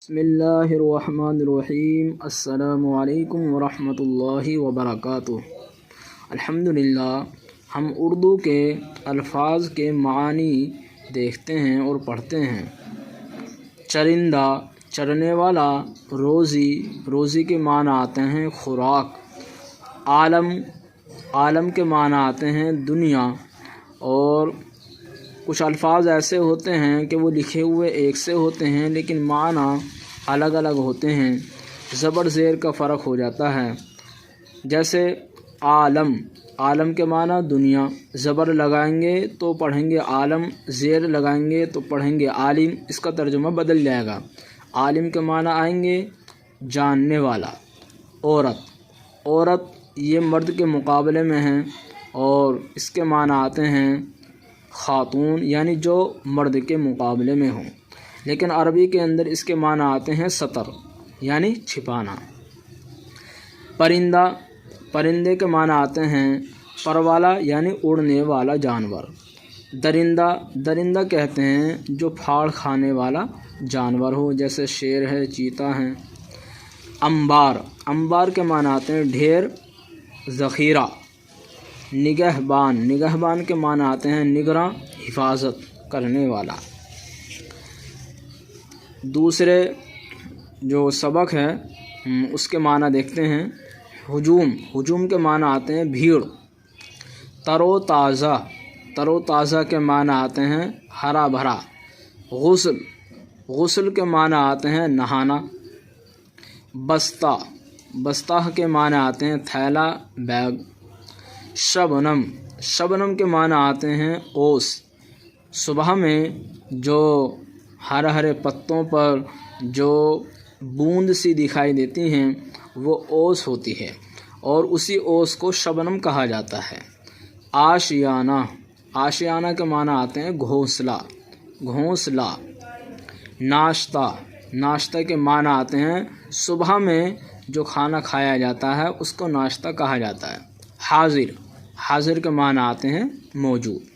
बिस्मिल्लाहिर्रहमानिर्रहीम। अस्सलामु अलैकुम वरहमतुल्लाहि वबरकातुह। अल्हम्दुलिल्लाह हम उर्दू के अल्फाज के मानी देखते हैं और पढ़ते हैं। चरिंदा, चरने वाला। रोज़ी, रोज़ी के माना आते हैं खुराक। आलम, आलम के माना आते हैं दुनिया। और कुछ अल्फाज ऐसे होते हैं कि वो लिखे हुए एक से होते हैं लेकिन माना अलग अलग होते हैं, ज़बर ज़ेर का फ़र्क हो जाता है। जैसे आलम, आलम के माना दुनिया, ज़बर लगाएंगे तो पढ़ेंगे आलम, ज़ेर लगाएंगे तो पढ़ेंगे आलिम। इसका तर्जुमा बदल जाएगा। आलिम के माना आएंगे जानने वाला। औरत, औरत ये मर्द के मुकाबले में हैं और इसके माना आते हैं खातून, यानी जो मर्द के मुकाबले में हों। लेकिन अरबी के अंदर इसके माना आते हैं सतर, यानी छिपाना। परिंदा, परिंदे के माना आते हैं पर वाला, यानी उड़ने वाला जानवर। दरिंदा, दरिंदा कहते हैं जो फाड़ खाने वाला जानवर हो, जैसे शेर है, चीता है। अंबार, अंबार के माना आते हैं ढेर, ज़ख़ीरा। निगहबान, निगहबान के माना आते हैं निगरां, हिफाजत करने वाला। दूसरे जो सबक है उसके माना देखते हैं। हुजूम, हुजूम के माना आते हैं भीड़। तरो ताज़ा, तरो ताज़ा के माना आते हैं हरा भरा। गुस्ल, गुस्ल के माना आते हैं नहाना। बस्ता, बस्ता के माना आते हैं थैला, बैग। शबनम, शबनम के माना आते हैं ओस। सुबह में जो हरे हरे पत्तों पर जो बूंद सी दिखाई देती हैं वो ओस होती है और उसी ओस को शबनम कहा जाता है। आशियाना, आशियाना के माना आते हैं घोंसला, घोंसला। नाश्ता, नाश्ता के माना आते हैं सुबह में जो खाना खाया जाता है उसको नाश्ता कहा जाता है। हाजिर, हाजिर के माना आते हैं मौजूद।